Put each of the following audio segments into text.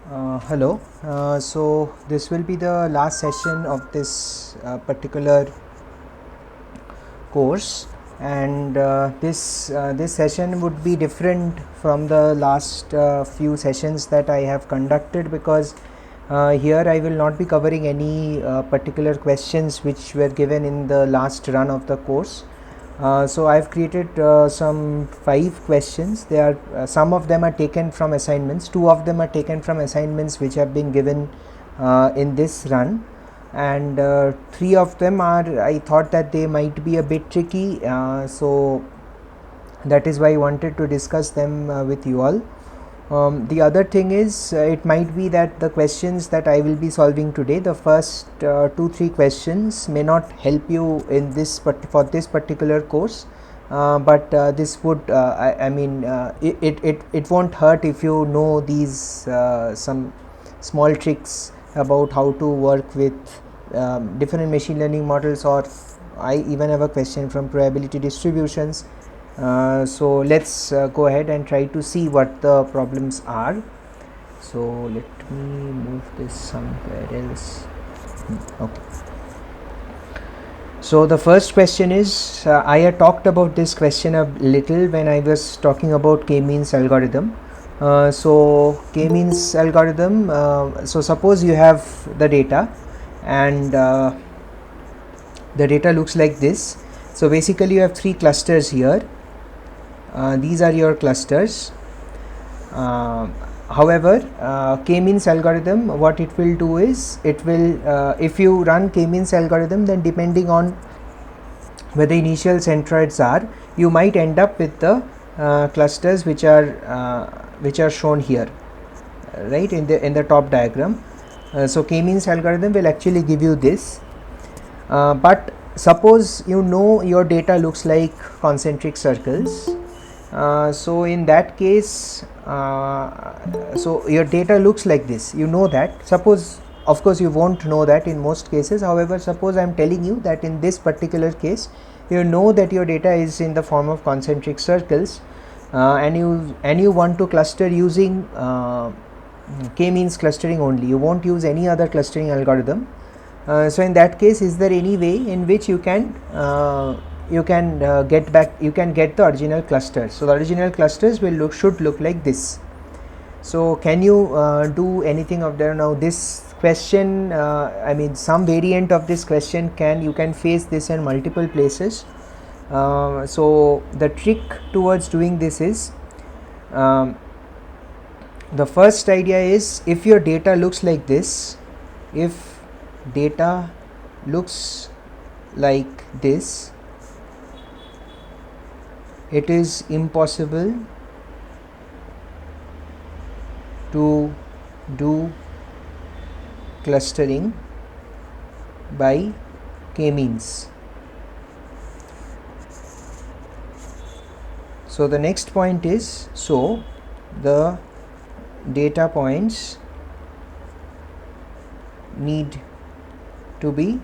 Hello. So this will be the last session of this particular course, and this session would be different from the last few sessions that I have conducted, because here I will not be covering any particular questions which were given in the last run of the course. So I've created some 5 questions. They are some of them are taken from assignments. 2 of them are taken from assignments which have been given in this run, and 3 of them are, I thought that they might be a bit tricky, so that is why I wanted to discuss them with you all. The other thing is, it might be that the questions that I will be solving today, the first 2-3 questions may not help you in this for this particular course, but this would I mean it won't hurt if you know these some small tricks about how to work with different machine learning models, or I even have a question from probability distributions. So let's go ahead and try to see what the problems are. So let me move this somewhere else. Okay. So the first question is, I had talked about this question a little when I was talking about k-means algorithm. So k-means algorithm, so suppose you have the data, and the data looks like this. So basically you have 3 clusters here. These are your clusters. However, k-means algorithm, what it will do is, it will if you run k-means algorithm, then depending on where the initial centroids are, you might end up with the clusters which are shown here, right, in the top diagram. So k-means algorithm will actually give you this, but suppose you know your data looks like concentric circles. So in that case, so your data looks like this, you know that. Suppose, of course you won't know that in most cases, however, suppose I am telling you that in this particular case you know that your data is in the form of concentric circles, and you want to cluster using k-means clustering only, you won't use any other clustering algorithm. So in that case, is there any way in which you can get the original clusters? So the original clusters should look like this. So can you do anything of that? Now this question, I mean some variant of this question, you can face this in multiple places. So the trick towards doing this is, the first idea is, if your data looks like this, if data looks like this, it is impossible to do clustering by k-means. So the next point is, so the data points need to be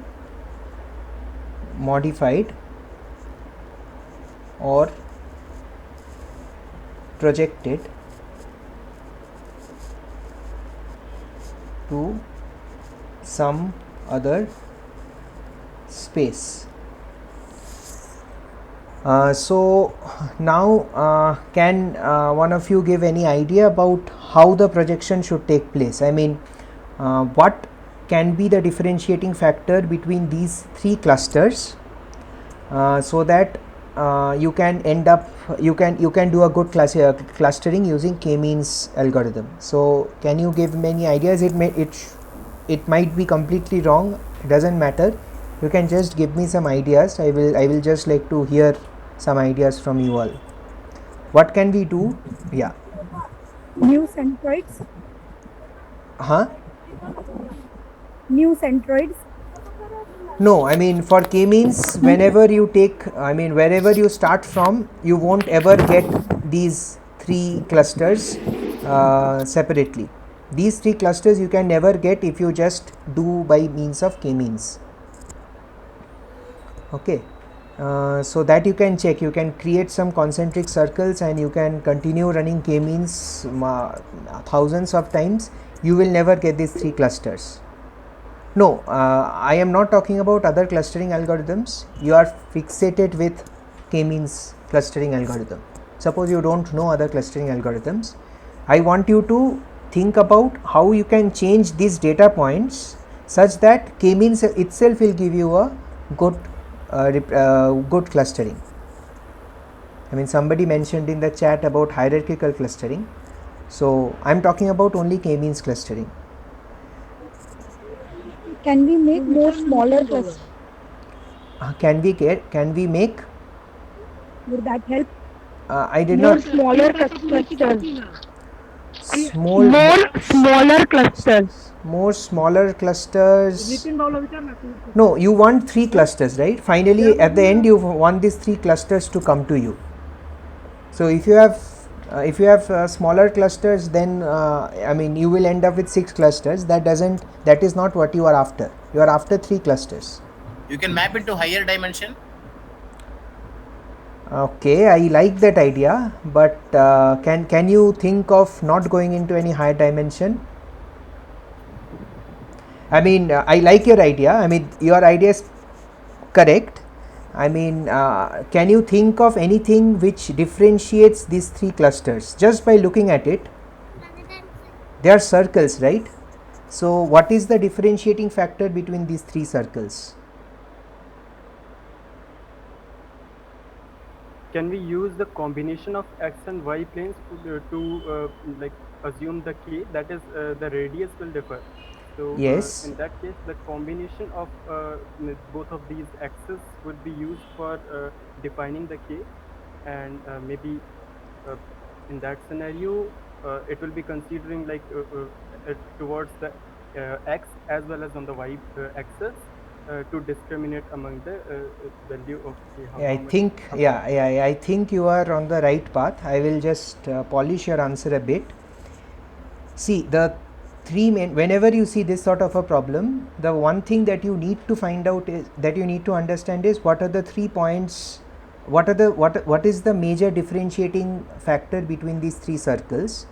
modified or projected to some other space. So now can one of you give any idea about how the projection should take place? I mean, what can be the differentiating factor between these 3 clusters, so that you can do a good clustering using k-means algorithm? So can you give many ideas? It might be completely wrong, it doesn't matter, you can just give me some ideas. I will just like to hear some ideas from you all. What can we do? Yeah. New centroids. New centroids. No, I mean for k-means, whenever you wherever you start from, you won't ever get these 3 clusters separately. These 3 clusters you can never get if you just do by means of k-means. Okay. So that you can check, you can create some concentric circles and you can continue running k-means thousands of times. you will never get these 3 clusters. No, I am not talking about other clustering algorithms. You are fixated with k-means clustering algorithm. Suppose you don't know other clustering algorithms. I want you to think about how you can change these data points such that k-means itself will give you a good good clustering. I mean, somebody mentioned in the chat about hierarchical clustering. So I am talking about only k-means clustering. Can we make more smaller clusters? Can we make? Would that help? I did More not. smaller clusters. More Smaller clusters. more smaller clusters. No, you want 3 clusters, right? Finally, at the end, you want these 3 clusters to come to you. So if you have smaller clusters, then I mean, you will end up with 6 clusters. That is not what you are after. You are after 3 clusters. You can map it to higher dimension. Okay, I like that idea, but can you think of not going into any higher dimension? I mean, I like your idea. I mean, your idea is correct. I mean, can you think of anything which differentiates these 3 clusters just by looking at it? They are circles, right? So what is the differentiating factor between these 3 circles? Can we use the combination of x and y planes to like assume the k, that is the radius will differ? So Yes. in that case, the combination of both of these x's would be used for defining the k, and maybe in that scenario it will be considering like towards the x as well as on the y axis to discriminate among the value of k. I think you are on the right path. I will just polish your answer a bit. See, the 3 main, whenever you see this sort of a problem, the one thing that you need to find out is that you need to understand is what are the 3 points, what is the major differentiating factor between these 3 circles.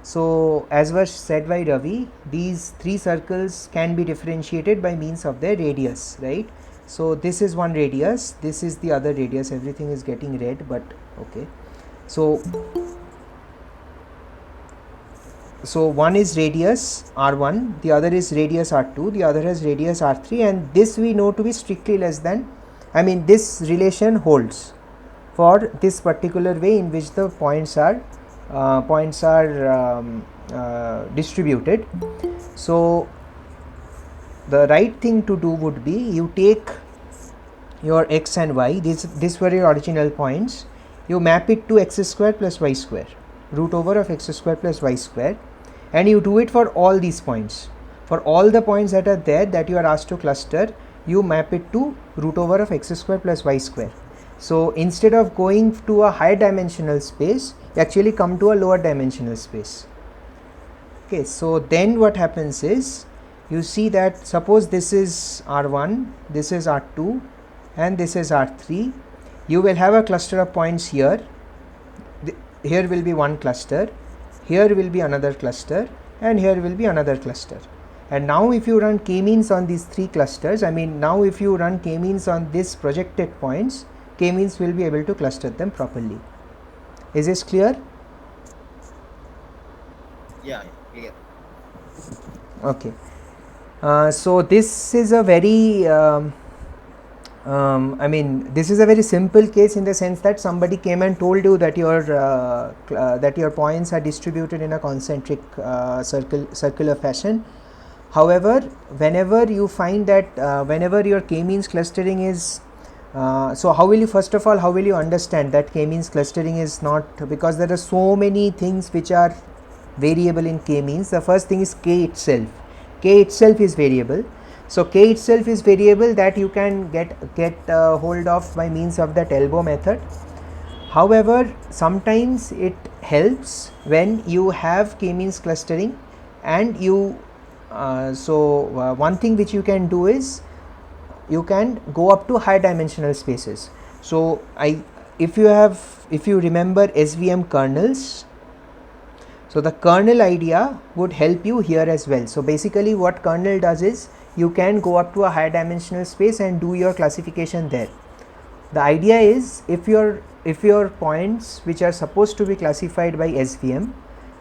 So as was said by Ravi, these 3 circles can be differentiated by means of their radius, right? So this is one radius, this is the other radius. Everything is getting red, but okay. So one is radius r1, the other is radius r2, the other has radius r3, and this we know to be strictly less than, I mean, this relation holds for this particular way in which the points are distributed. So the right thing to do would be, you take your x and y, these were your original points, you map it to x square plus y square, root over of x square plus y square, and you do it for all these points. For all the points that are there that you are asked to cluster, you map it to root over of x square plus y square. So instead of going to a higher dimensional space, you actually come to a lower dimensional space. Okay, so then what happens is, you see that suppose this is R1, this is R2, and this is R3. You will have a cluster of points here. Here will be one cluster, here will be another cluster, and here will be another cluster. And now if you run k-means on these 3 clusters, I mean, now if you run k-means on this projected points, k-means will be able to cluster them properly. Is this clear? Yeah, clear. Okay. So this is a very I mean, this is a very simple case in the sense that somebody came and told you that your points are distributed in a concentric circular fashion. However, whenever you find that whenever your k-means clustering is so how will you, first of all, how will you understand that k-means clustering is not, because there are so many things which are variable in k-means. The first thing is k itself. K itself is variable. So k itself is variable, that you can get hold of by means of that elbow method. However, sometimes it helps when you have k-means clustering, and you one thing which you can do is, you can go up to high dimensional spaces. So if you remember SVM kernels, So the kernel idea would help you here as well. So basically what kernel does is you can go up to a higher dimensional space and do your classification there. The idea is if your points which are supposed to be classified by SVM,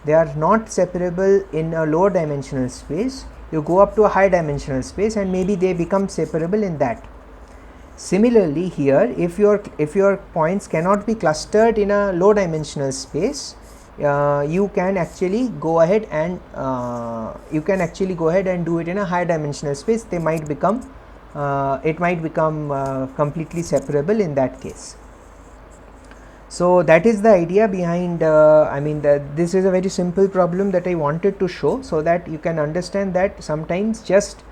they are not separable in a lower dimensional space, you go up to a high dimensional space and maybe they become separable in that. Similarly here, if your points cannot be clustered in a low dimensional space, you can actually go ahead and do it in a high dimensional space. They might become completely separable in that case. So that is the idea behind, this is a very simple problem that I wanted to show, so that you can understand that sometimes just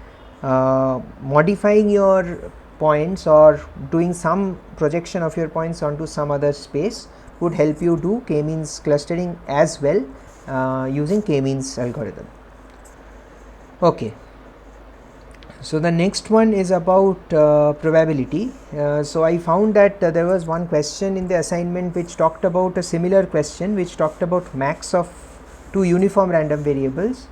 modifying your points or doing some projection of your points onto some other space would help you do k-means clustering as well, using k-means algorithm. Okay. So the next one is about probability. So I found that there was one question in the assignment which talked about a similar question, which talked about max of two uniform random variables,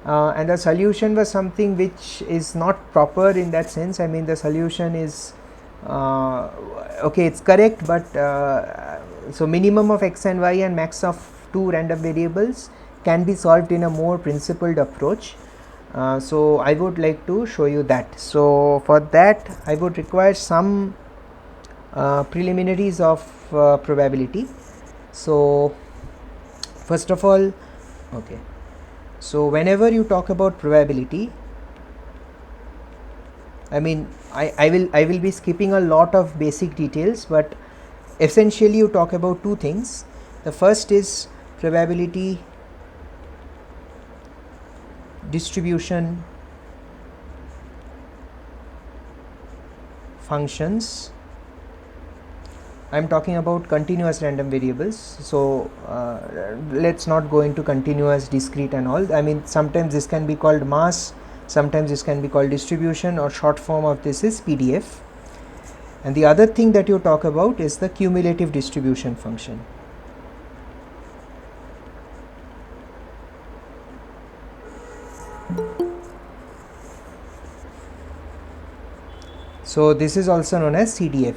and the solution was something which is not proper in that sense. I mean, the solution is okay, it's correct, but so minimum of x and y and max of two random variables can be solved in a more principled approach. So I would like to show you that. So for that I would require some preliminaries of probability. So first of all, okay, so whenever you talk about probability, I mean I will be skipping a lot of basic details, but essentially you talk about two things. The first is probability distribution functions. I am talking about continuous random variables, so let's not go into continuous, discrete and all. I mean, sometimes this can be called mass, sometimes this can be called distribution, or short form of this is PDF. And the other thing that you talk about is the cumulative distribution function. So this is also known as CDF.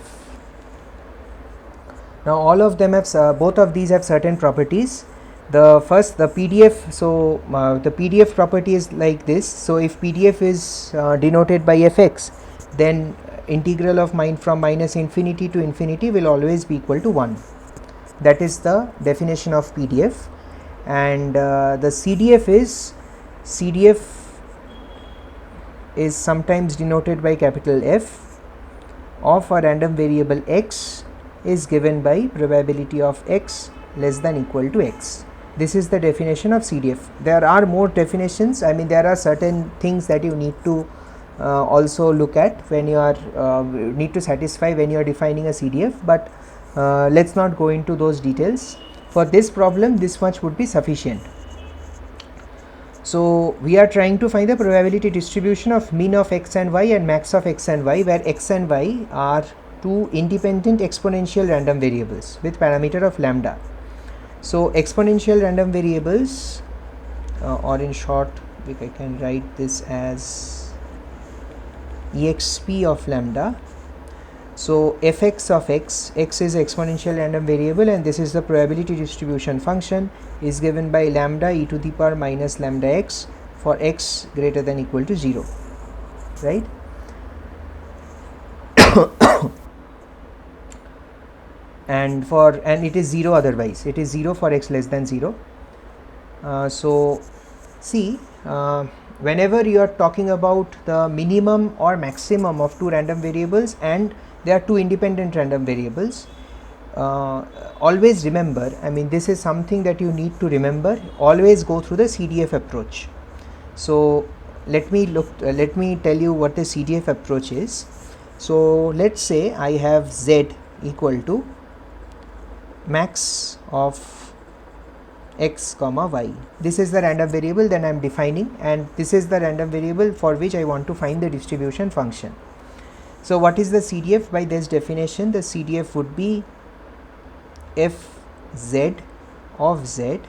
Now all of them have both of these have certain properties. The first, the PDF, so the PDF property is like this. So if PDF is denoted by fx, then integral of from minus infinity to infinity will always be equal to 1. That is the definition of PDF. And the CDF is sometimes denoted by capital F of a random variable x is given by probability of x less than equal to x. This is the definition of CDF. There are more definitions. I mean, there are certain things that you need to also look at when you are need to satisfy when you are defining a CDF, but let's not go into those details. For this problem, this much would be sufficient. So we are trying to find the probability distribution of mean of x and y and max of x and y, where x and y are two independent exponential random variables with parameter of lambda. So exponential random variables, or in short, I can write this as exp of lambda. So fx of x is exponential random variable, and this is the probability distribution function, is given by lambda e to the power minus lambda x for x greater than equal to 0, right? And it is 0 otherwise. It is 0 for x less than 0. So see, whenever you are talking about the minimum or maximum of two random variables and there are two independent random variables, always remember, I mean, this is something that you need to remember, always go through the CDF approach. So let me tell you what the CDF approach is. So let's say I have z equal to max of x comma y. This is the random variable that I am defining, and this is the random variable for which I want to find the distribution function. So what is the CDF? By this definition, the CDF would be f z of z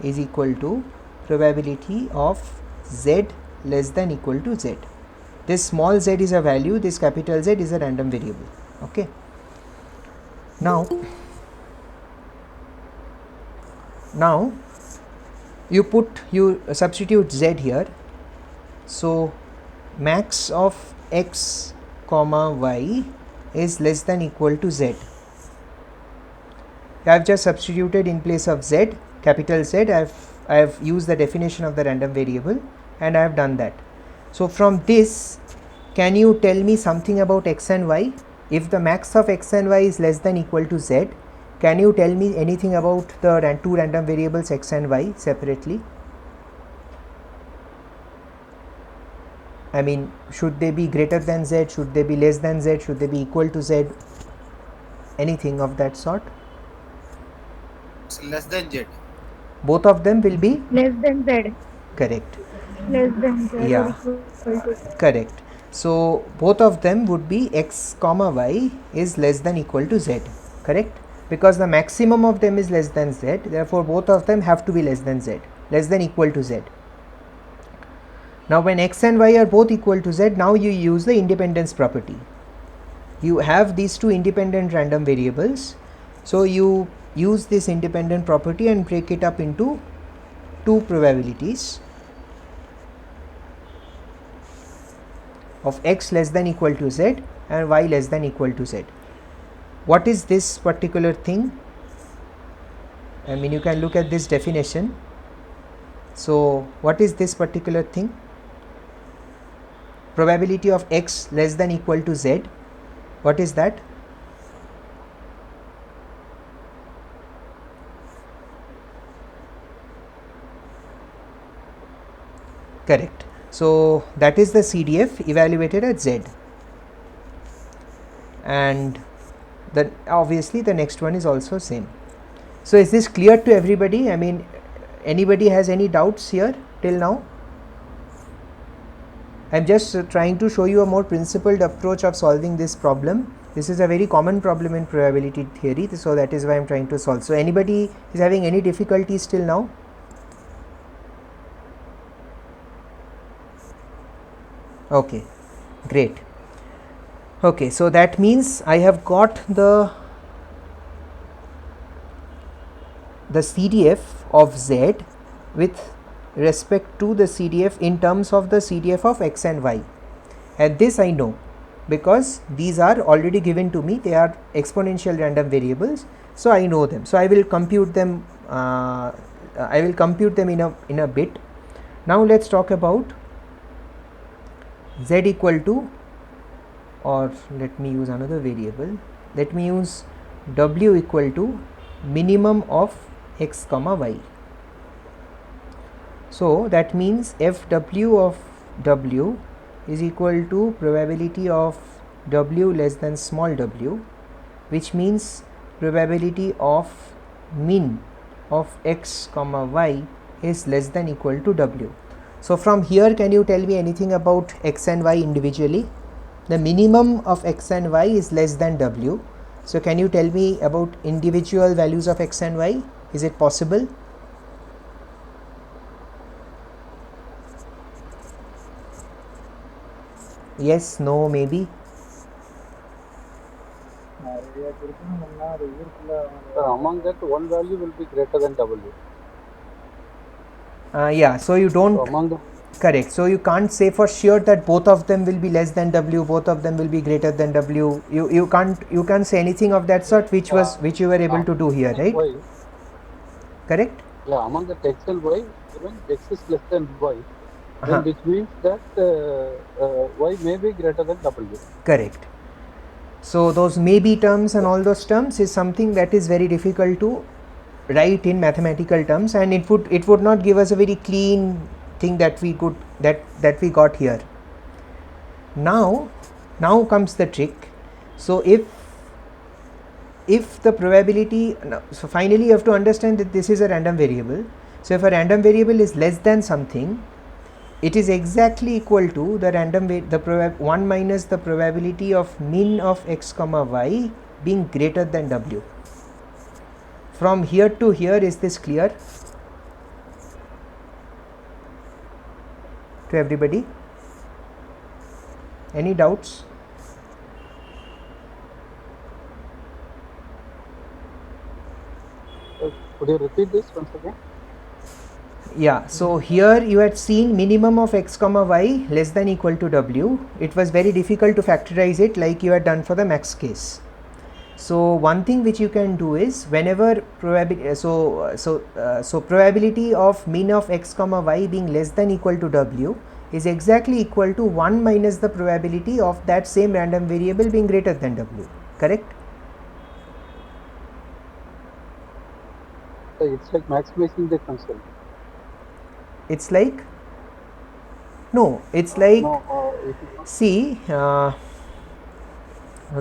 is equal to probability of z less than equal to z. This small z is a value, this capital Z is a random variable. Okay. Now you substitute z here. So max of x comma y is less than equal to z. I have just substituted in place of z, capital Z. I have used the definition of the random variable and I have done that. So from this, can you tell me something about x and y? If the max of x and y is less than equal to z, can you tell me anything about the two random variables x and y separately? I mean, should they be greater than z? Should they be less than z? Should they be equal to z? Anything of that sort? It's less than Z. Both of them will be Less than Z. correct. Less than Z. Yeah. Or equal to. Correct. So both of them would be x comma y is less than equal to z. Correct? Because the maximum of them is less than z, therefore both of them have to be less than z, less than equal to z. Now when x and y are both equal to z, now you use the independence property. You have these two independent random variables, so you use this independent property and break it up into two probabilities of x less than equal to z and y less than equal to z. What is this particular thing? I mean, you can look at this definition. So what is this particular thing? Probability of x less than equal to z. What is that? Correct. So that is the CDF evaluated at z, and then obviously the next one is also same. So is this clear to everybody? I mean, anybody has any doubts here till now? I am just trying to show you a more principled approach of solving this problem. This is a very common problem in probability theory, so that is why I am trying to solve. So anybody is having any difficulties till now? Okay, great. Okay, so that means I have got the CDF of z with respect to the CDF in terms of the CDF of x and y, and this I know because these are already given to me. They are exponential random variables, so I know them. So I will compute them. In a bit. Now let's talk about z equal to, or let me use another variable. Let me use w equal to minimum of x comma y. So that means fw of w is equal to probability of w less than small w, which means probability of min of x comma y is less than equal to w. So from here, can you tell me anything about x and y individually? The minimum of x and y is less than w. So can you tell me about individual values of x and y? Is it possible? Yes, no, maybe? Among that, one value will be greater than w. Yeah, so you don't. So among the Correct. So you can't say for sure that both of them will be less than w, both of them will be greater than w. You can't say anything of that sort, which you were able to do here, right? y, Correct. yeah, among the x and y, when x is less than y, then which means that y may be greater than w. Correct. So those maybe terms and all those terms is something that is very difficult to write in mathematical terms, and it would not give us a very clean thing that we got here. Now comes the trick. So if the probability, so finally you have to understand that this is a random variable. So if a random variable is less than something, it is exactly equal to the random 1 minus the probability of min of x comma y being greater than w. From here to here, is this clear? to everybody? Any doubts? Could you repeat this once again? Yeah, so here you had seen minimum of x comma y less than equal to w. It was very difficult to factorize it like you had done for the max case. So one thing which you can do is whenever probability of min of x comma y being less than equal to w is exactly equal to 1 minus the probability of that same random variable being greater than w, correct? So it's like maximizing the console. It's like, no, it's like, No, it is not. see, how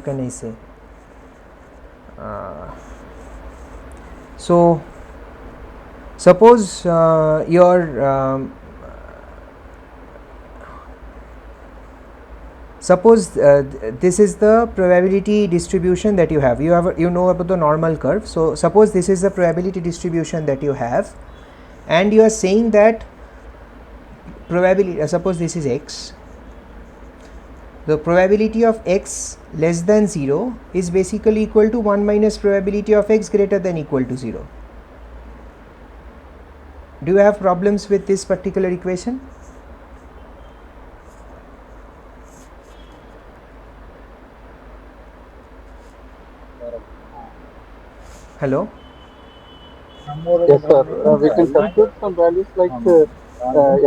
can I say? So suppose this is the probability distribution that you have. You know about the normal curve. So suppose this is the probability distribution that you have, and you are saying that probability, suppose this is x, the probability of x less than 0 is basically equal to 1 minus probability of x greater than equal to 0. Do you have problems with this particular equation? Hello? Yes, sir. We can compute some values like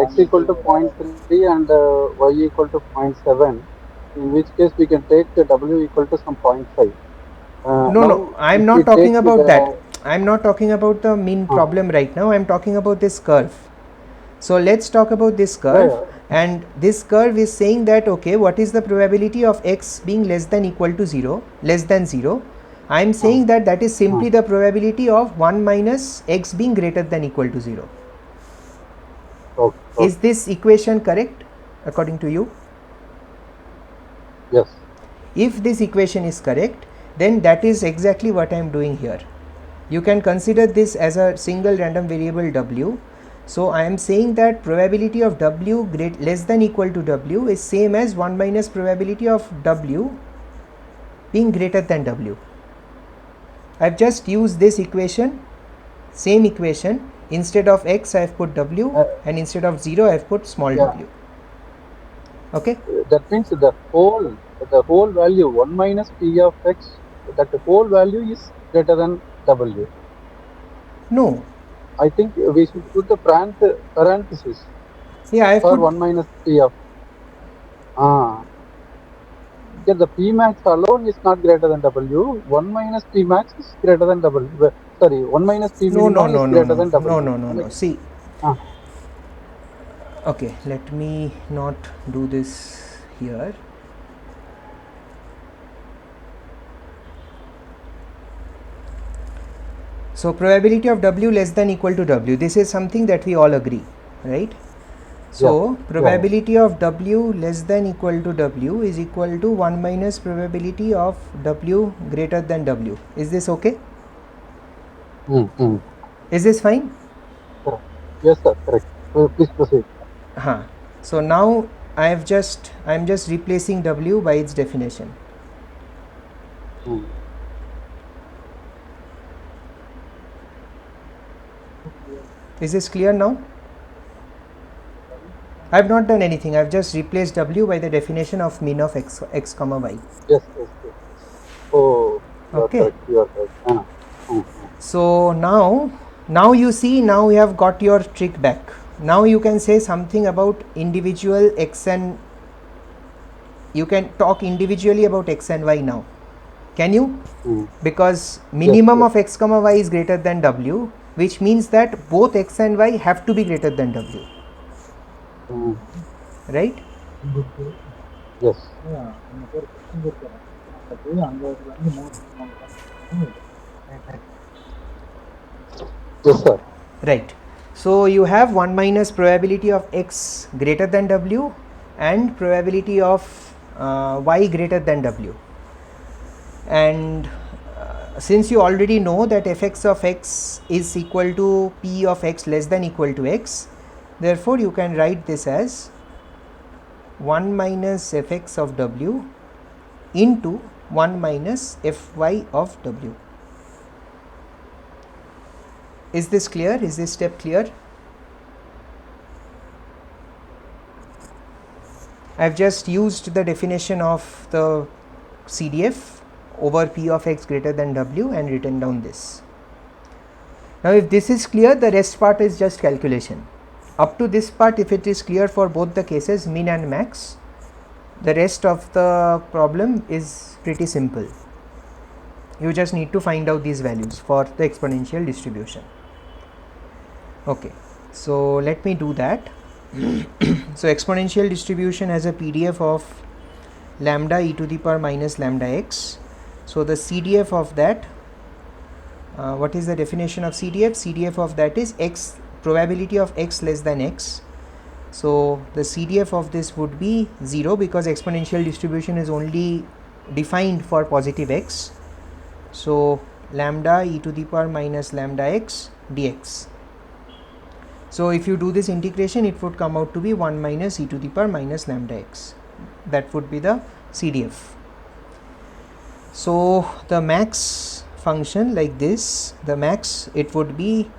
x equal to 0.3 and y equal to 0.7. In which case we can take the w equal to some 0.5. No, I am not talking about that. I am not talking about the mean problem right now. I am talking about this curve. So let's talk about this curve. And this curve is saying that, okay, what is the probability of x being less than equal to 0, less than 0? I am saying that is simply the probability of 1 minus x being greater than equal to 0. Okay. Is this equation correct according to you? Yes. If this equation is correct, then that is exactly what I am doing here. You can consider this as a single random variable w. So I am saying that probability of w less than equal to w is same as 1 minus probability of w being greater than w. I have just used this equation, same equation. Instead of x I have put w, and instead of 0 I have put small w. Okay? That means the whole value 1 minus p of x, that the whole value is greater than w. No. I think we should put the parenthesis. Yeah, I have for put 1 minus p of. Yeah, the p max alone is not greater than w. 1 minus p max is greater than w. Sorry, 1 minus p minimum is greater than w. No. See. Okay, let me not do this here. So probability of w less than equal to w, this is something that we all agree, right? So probability of w less than equal to w is equal to 1 minus probability of w greater than w. Is this okay? Is this fine? Yes, sir. Correct. Please proceed. So now I am just replacing w by its definition. Is this clear now? I have not done anything. I have just replaced w by the definition of mean of x comma y. Yes. Oh, okay. You are correct. So now you see, now you have got your trick back. Now you can say something about individual x and you can talk individually about x and y now. Can you? Because minimum of x comma y is greater than w, which means that both x and y have to be greater than w. Right? Yes. Yes, sir. Right. So you have 1 minus probability of x greater than w and probability of y greater than w. And since you already know that fx of x is equal to p of x less than equal to x, therefore you can write this as 1 minus fx of w into 1 minus fy of w. Is this clear? Is this step clear? I have just used the definition of the CDF over p of x greater than w and written down this. Now, if this is clear, the rest part is just calculation. Up to this part, if it is clear for both the cases, min and max, the rest of the problem is pretty simple. You just need to find out these values for the exponential distribution. Okay, so let me do that. So exponential distribution has a PDF of lambda e to the power minus lambda x. So the CDF of that, what is the definition of CDF? CDF of that is x, probability of x less than x. So the CDF of this would be 0 because exponential distribution is only defined for positive x. So lambda e to the power minus lambda x dx. So if you do this integration, it would come out to be 1 minus e to the power minus lambda x. That would be the CDF. So the max function like this, the max, it would be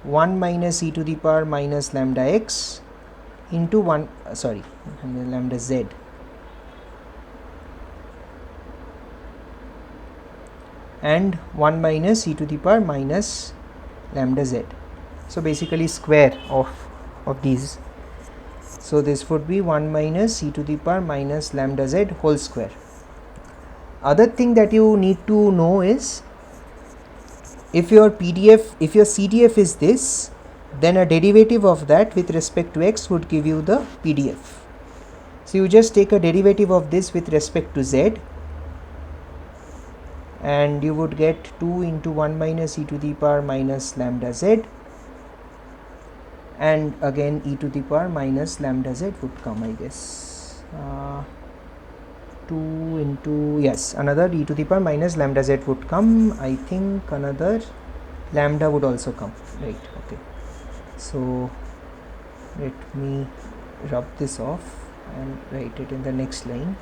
1 minus e to the power minus lambda x into lambda z and 1 minus e to the power minus lambda z. So basically square of these. So this would be 1 minus e to the power minus lambda z whole square. Other thing that you need to know is, if your CDF is this, then a derivative of that with respect to x would give you the PDF. So you just take a derivative of this with respect to z and you would get 2 into 1 minus e to the power minus lambda z, and again e to the power minus lambda z would come, I guess, 2 into, yes, another e to the power minus lambda z would come. I think another lambda would also come, right? Okay, so let me rub this off and write it in the next line.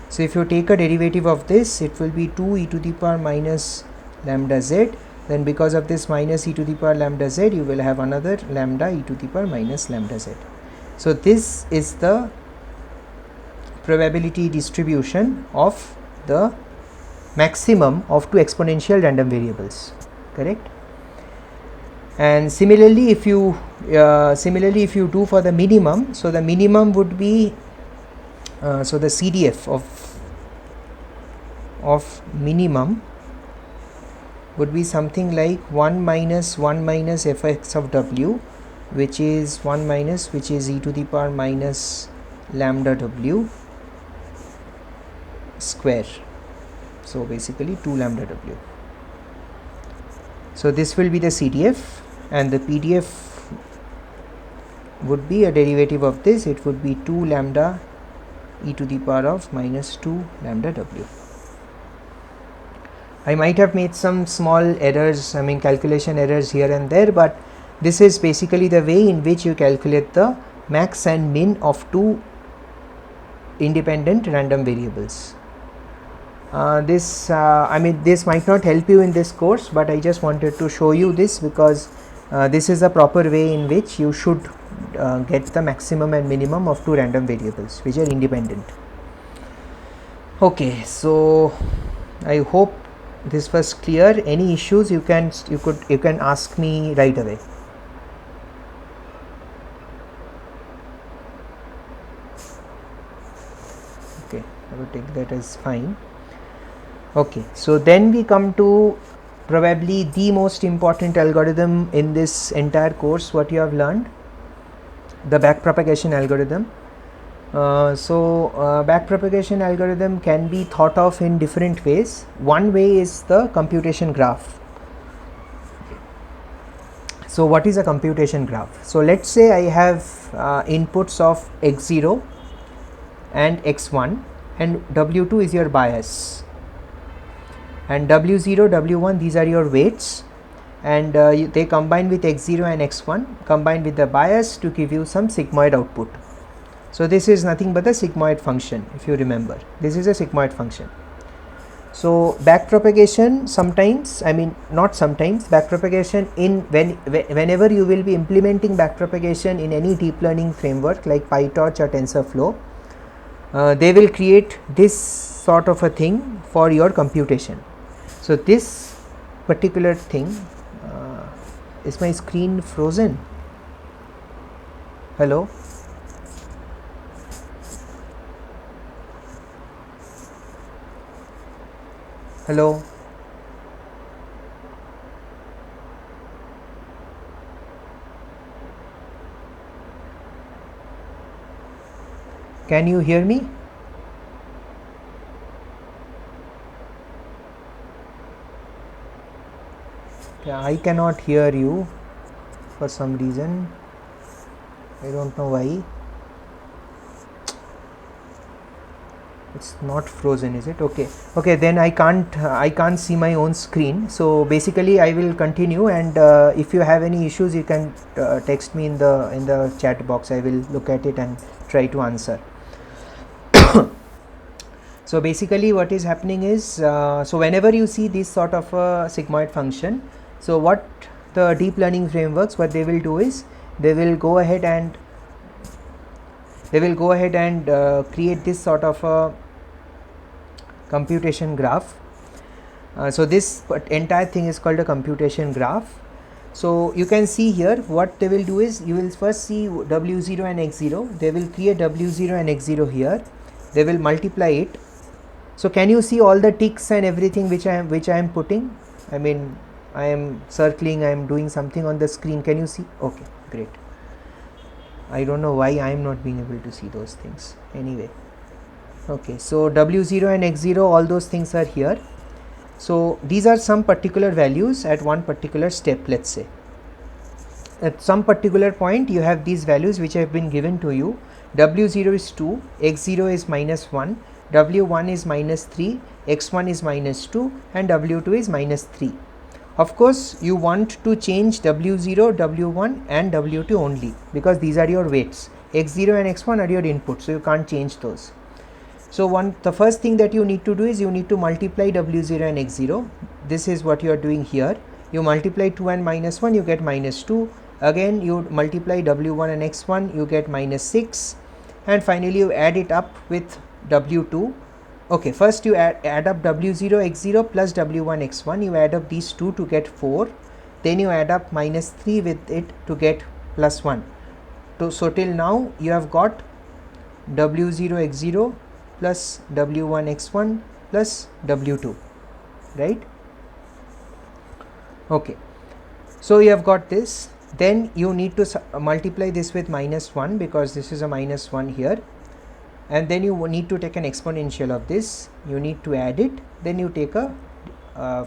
So if you take a derivative of this, it will be 2 e to the power minus lambda z. Then because of this minus e to the power lambda z, you will have another lambda e to the power minus lambda z. So this is the probability distribution of the maximum of two exponential random variables, correct? And similarly, if you do for the minimum, so the minimum would be so the CDF of minimum would be something like 1 minus fx of w, which is 1 minus, which is e to the power minus lambda w square. So basically 2 lambda w. So this will be the CDF, and the PDF would be a derivative of this. It would be 2 lambda e to the power of minus 2 lambda w. I might have made some small errors, I mean calculation errors here and there, but this is basically the way in which you calculate the max and min of two independent random variables. This might not help you in this course, but I just wanted to show you this because this is a proper way in which you should get the maximum and minimum of two random variables which are independent. Okay, so I hope this was clear. Any issues you can ask me right away. Okay, I will take that as fine. Okay, so then we come to probably the most important algorithm in this entire course, what you have learned, the backpropagation algorithm. Backpropagation algorithm can be thought of in different ways. One way is the computation graph. So what is a computation graph? So let's say I have inputs of x0 and x1, and w2 is your bias, and w0, w1, these are your weights, and they combine with x0 and x1 combined with the bias to give you some sigmoid output. So this is nothing but the sigmoid function, if you remember. This is a sigmoid function. So backpropagation sometimes, I mean not sometimes, backpropagation whenever you will be implementing backpropagation in any deep learning framework like PyTorch or TensorFlow, they will create this sort of a thing for your computation. So this particular thing, is my screen frozen? Hello? Hello? Can you hear me? Yeah, I cannot hear you for some reason. I don't know why. It's not frozen, is it? Okay. Okay, then I can't see my own screen. So basically I will continue, and if you have any issues you can text me in the chat box. I will look at it and try to answer. So basically what is happening is, so whenever you see this sort of a sigmoid function, so what the deep learning frameworks, what they will do is they will go ahead and create this sort of a computation graph. So this entire thing is called a computation graph. So you can see here what they will do is, you will first see W0 and X0. They will create W0 and X0 here. They will multiply it. So can you see all the ticks and everything which I am putting? I mean, I am circling, I am doing something on the screen. Can you see? Okay, great. I don't know why I am not being able to see those things. Anyway, okay, so W0 and X0, all those things are here. So these are some particular values at one particular step. Let's say at some particular point you have these values which have been given to you. W0 is 2, X0 is -1, W1 is -3, X1 is -2, and W2 is -3. Of course you want to change W0, W1 and W2 only, because these are your weights. X0 and X1 are your input, so you can't change those. So the first thing that you need to do is you need to multiply W0 and X0. This is what you are doing here. You multiply 2 and -1, you get -2. Again you multiply W1 and X1, you get -6, and finally you add it up with W2. Okay, first you add up W0 X0 plus W1 X1, you add up these two to get 4, then you add up -3 with it to get +1. So till now you have got W0 X0 plus W1 X1 plus W2, right? Okay, so you have got this. Then you need to multiply this with -1, because this is a -1 here, and then you need to take an exponential of this. You need to add it, then you take a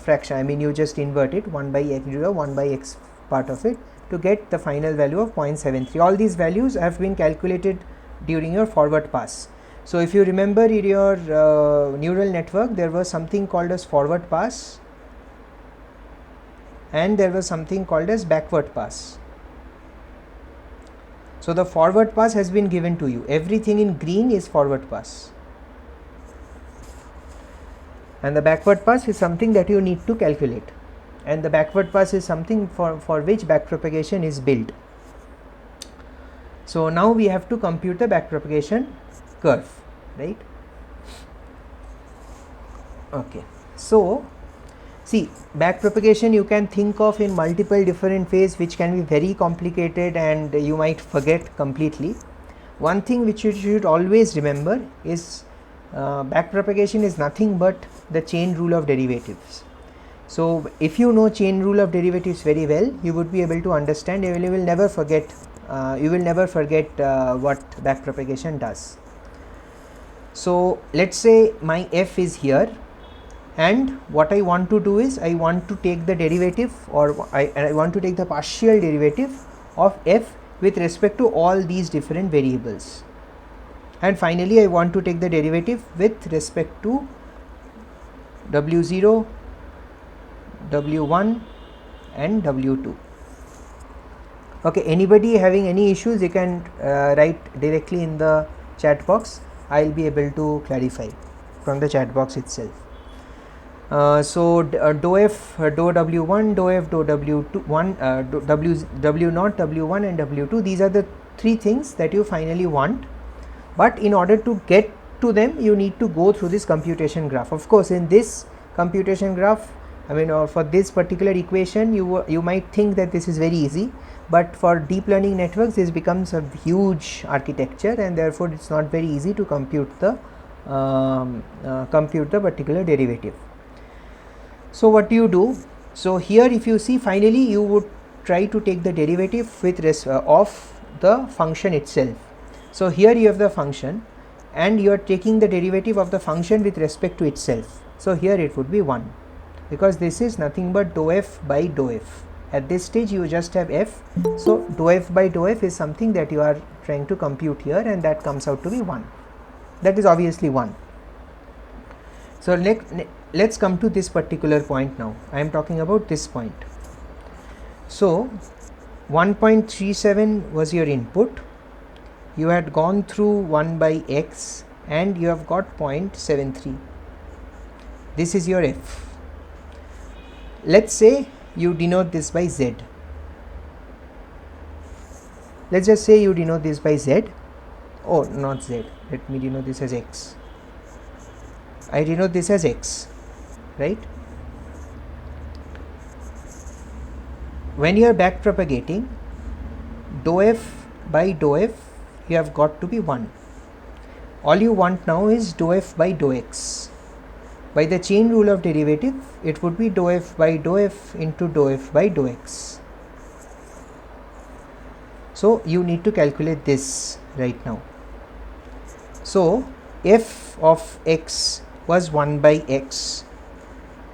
fraction, I mean you just invert it, 1 by X0, 1 by X part of it, to get the final value of 0.73. All these values have been calculated during your forward pass. So if you remember in your neural network, there was something called as forward pass and there was something called as backward pass. So the forward pass has been given to you. Everything in green is forward pass, and the backward pass is something that you need to calculate, and the backward pass is something for which backpropagation is built. So now we have to compute the backpropagation curve, right? Okay, so see, backpropagation you can think of in multiple different ways, which can be very complicated and you might forget completely. One thing which you should always remember is backpropagation is nothing but the chain rule of derivatives. So if you know chain rule of derivatives very well, you would be able to understand. You will never forget. What backpropagation does. So let's say my f is here, and what I want to do is I want to take the derivative, or I want to take the partial derivative of f with respect to all these different variables, and finally I want to take the derivative with respect to W0, W1 and W2. Okay, anybody having any issues, you can write directly in the chat box, I'll be able to clarify from the chat box itself. So dou f dou w1, dou f dou w1, w0, w1 and w2, these are the three things that you finally want, but in order to get to them you need to go through this computation graph. Of course, in this computation graph, I mean, or for this particular equation, you might think that this is very easy, but for deep learning networks this becomes a huge architecture, and therefore it's not very easy to compute the particular derivative. So what do you do? So here, if you see, finally you would try to take the derivative with of the function itself. So here you have the function and you are taking the derivative of the function with respect to itself. So here it would be 1, because this is nothing but dou f by dou f. At this stage you just have f, so dou f by dou f is something that you are trying to compute here, and that comes out to be 1. That is obviously 1. So let's come to this particular point now. I am talking about this point. So 1.37 was your input, you had gone through 1 by x and you have got 0.73. This is your f. Let's say you denote this by z. Let's just say you denote this by z. Oh, not z. Let me denote this as x. I denote this as x, right? When you are back propagating, dou f by dou f, you have got to be 1. All you want now is dou f by dou x. By the chain rule of derivative, it would be dou f by dou f into dou f by dou x. So you need to calculate this right now. So f of x was 1 by x.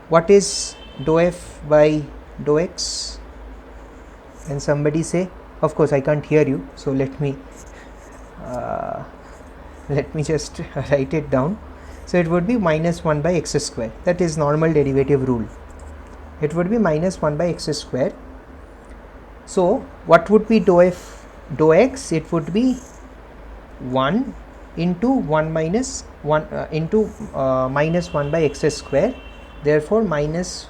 What is dou f by dou x? And somebody say, of course I can't hear you, so let me just write it down. So it would be minus 1 by x square. That is normal derivative rule. It would be minus 1 by x square. So what would be dou f dou x? It would be 1 into 1 minus 1 into minus 1 by x square, therefore minus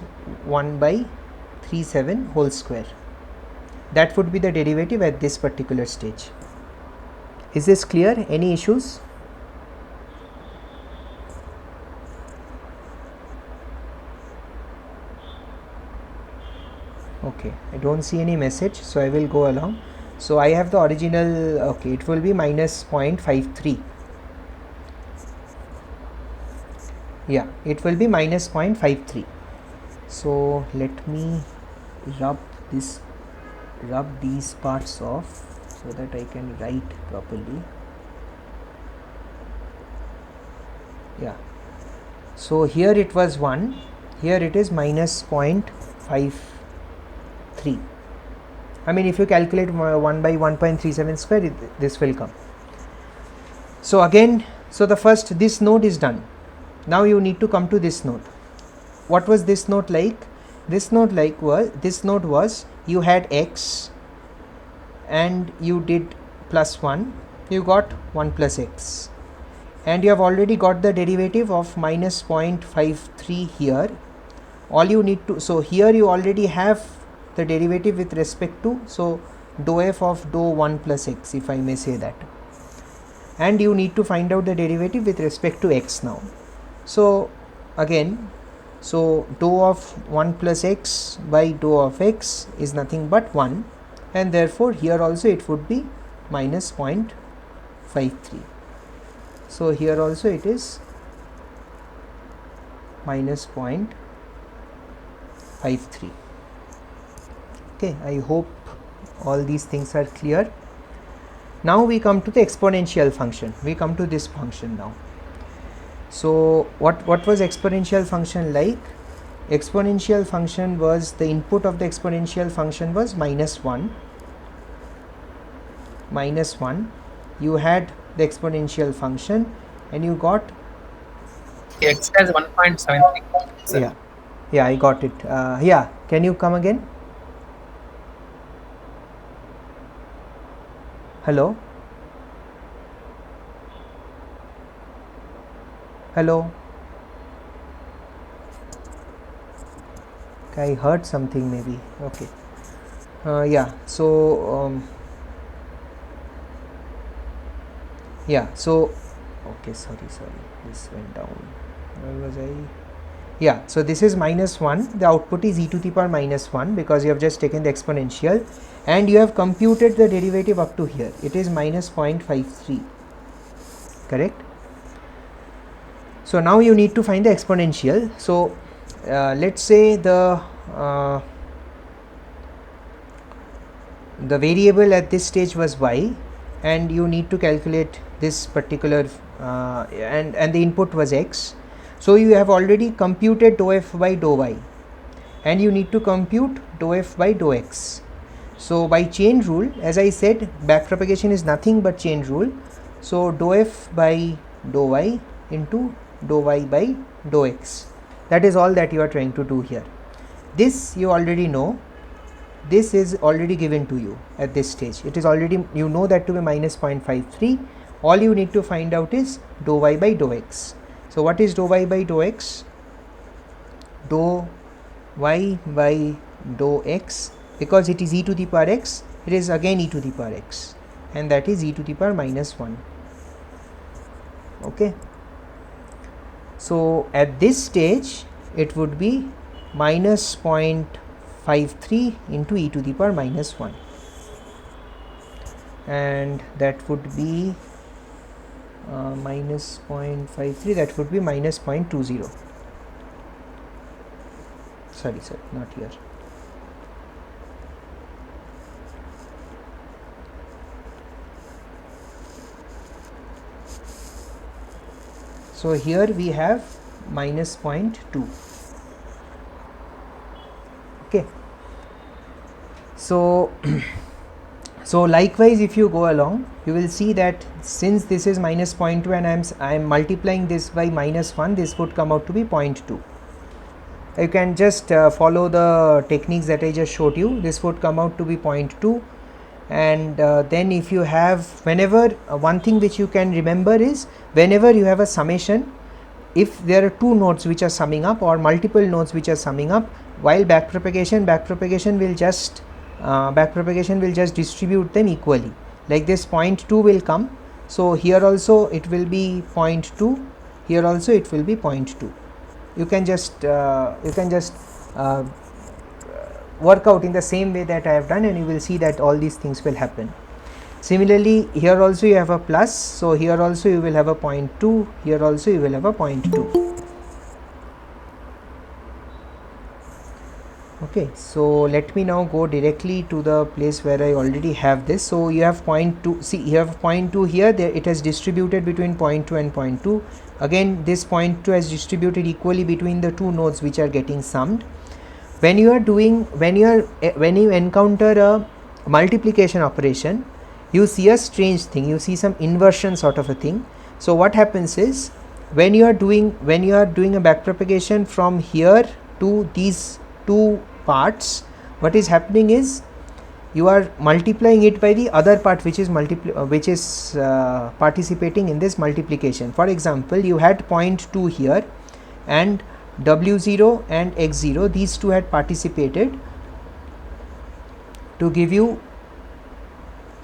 1 by 37 whole square. That would be the derivative at this particular stage. Is this clear? Any issues? Okay, I don't see any message, so I will go along. So I have the original, okay, it will be minus 0.53. Yeah, it will be minus 0.53. So let me rub these parts off so that I can write properly. Yeah, so here it was 1, here it is minus 0.53. I mean, if you calculate 1 by 1.37 square, this will come. So again, so the first, this node is done. Now you need to come to this node. What was this node like? This node was you had x and you did plus 1, you got 1 plus x, and you have already got the derivative of minus 0.53 here. All you need to, so here you already have the derivative with respect to, so dou f of dou 1 plus x, if I may say that, and you need to find out the derivative with respect to x now. So again, so dou of 1 plus x by dou of x is nothing but 1, and therefore here also it would be minus 0.53. So here also it is minus 0.53. Okay, I hope all these things are clear. Now we come to the exponential function. We come to this function now. So what was exponential function like? Exponential function was, the input of the exponential function was minus 1. You had the exponential function and you got x has 1.73. Yeah, I got it. Yeah, can you come again? Hello? Hello. I heard something maybe. Okay. Yeah. So yeah. So okay. Sorry. This went down. Where was I? Yeah. So this is -1. The output is e to the power -1 because you have just taken the exponential, and you have computed the derivative up to here. It is -0.53. Correct. So now you need to find the exponential. So let's say the variable at this stage was y, and you need to calculate this particular and the input was x. So you have already computed dou f by dou y, and you need to compute dou f by dou x. So by chain rule, as I said, backpropagation is nothing but chain rule. So dou f by dou y into dou y by dou x. That is all that you are trying to do here. This you already know. This is already given to you at this stage. It is already, you know that to be -0.53. All you need to find out is dou y by dou x. So what is dou y by dou x? Dou y by dou x, because it is e to the power x, it is again e to the power x, and that is e to the power -1. Okay. So at this stage it would be -0.53 into e to the power -1, and that would be -0.53, that would be -0.20. Sorry, not here. So here we have -0.2. Okay. So so likewise, if you go along, you will see that since this is -0.2 and I am multiplying this by -1, this would come out to be 0.2. You can just follow the techniques that I just showed you. This would come out to be 0.2, and then if you have, whenever one thing which you can remember is, whenever you have a summation, if there are two nodes which are summing up or multiple nodes which are summing up, while backpropagation will just distribute them equally. Like this 0.2 will come, so here also it will be 0.2, here also it will be 0.2. You can just work out in the same way that I have done, and you will see that all these things will happen. Similarly, here also you have a plus, so here also you will have a 0.2, here also you will have a 0.2. Okay, so let me now go directly to the place where I already have this. So you have 0.2, see you have 0.2 here, there it has distributed between 0.2 and 0.2. Again this 0.2 has distributed equally between the two nodes which are getting summed. When you encounter a multiplication operation, you see a strange thing, you see some inversion sort of a thing. So what happens is, when you are doing a backpropagation from here to these two parts, what is happening is you are multiplying it by the other part which is participating in this multiplication. For example, you had 0.2 here, and W0 and X0, these two had participated to give you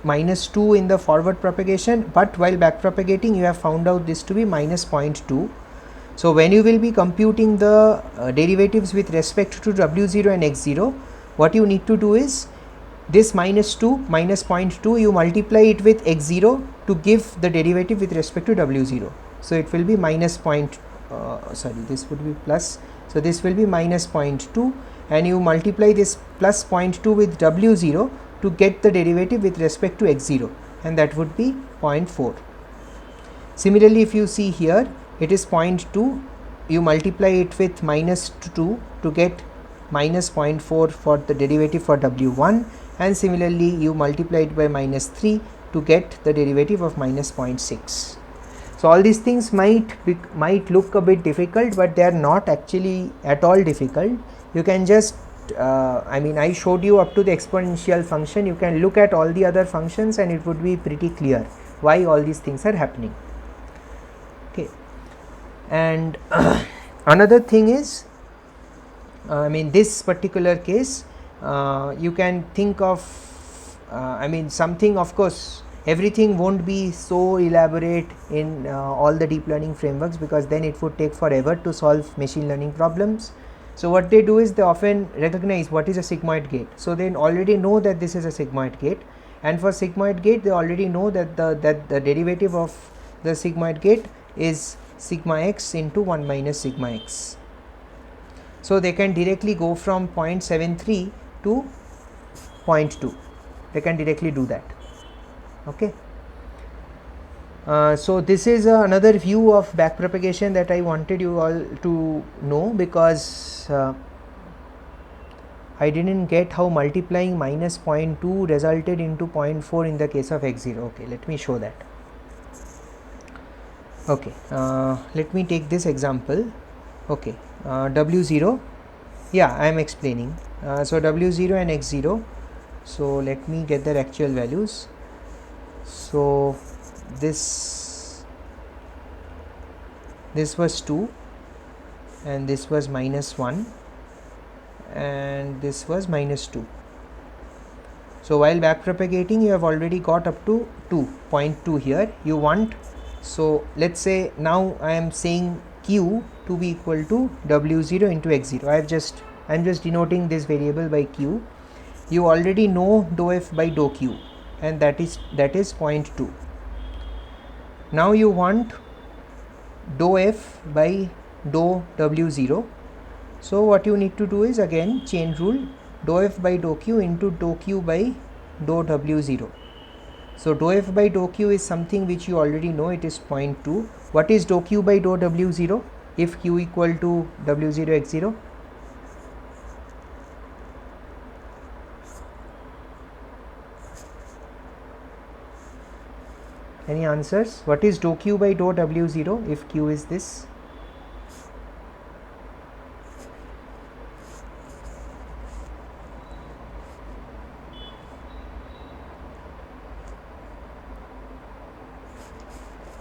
-2 in the forward propagation, but while back propagating you have found out this to be -0.2. So when you will be computing the derivatives with respect to W0 and X0, what you need to do is this -0.2 you multiply it with X0 to give the derivative with respect to W0. So it will be this would be plus, so this will be -0.2, and you multiply this plus 0.2 with W0 to get the derivative with respect to X0, and that would be 0.4. Similarly, if you see here, it is 0.2, you multiply it with -2 to get -0.4 for the derivative for W1, and similarly you multiply it by -3 to get the derivative of -0.6. So all these things might look a bit difficult, but they are not actually at all difficult. You can just I showed you up to the exponential function. You can look at all the other functions and it would be pretty clear why all these things are happening. Okay, And another thing is, I mean, this particular case, you can think of, I mean, something, of course, everything won't be so elaborate in all the deep learning frameworks, because then it would take forever to solve machine learning problems. So what they do is they often recognize what is a sigmoid gate. So they already know that this is a sigmoid gate, and for sigmoid gate they already know that the derivative of the sigmoid gate is sigma x into 1 minus sigma x. So they can directly go from 0.73 to 0.2. They can directly do that. Okay. So this is another view of backpropagation that I wanted you all to know, because I didn't get how multiplying minus 0.2 resulted into 0.4 in the case of x0. Okay, let me show that. Okay, let me take this example. Okay, w0, yeah, I am explaining. So w0 and x0, so let me get their actual values. So this was 2 and this was minus 1 and this was minus 2. So while backpropagating, you have already got up to 2.2 here. You want, so let's say now I am saying q to be equal to w0 into x0. I am just denoting this variable by q. You already know dou f by dou q, and that is 0.2. Now you want dou f by dou w0. So what you need to do is, again, chain rule, dou f by dou q into dou q by dou w0. So dou f by dou q is something which you already know, it is 0.2. What is dou q by dou w0 if q equal to w0 x0? Any answers? What is dou q by dou w0 if q is this?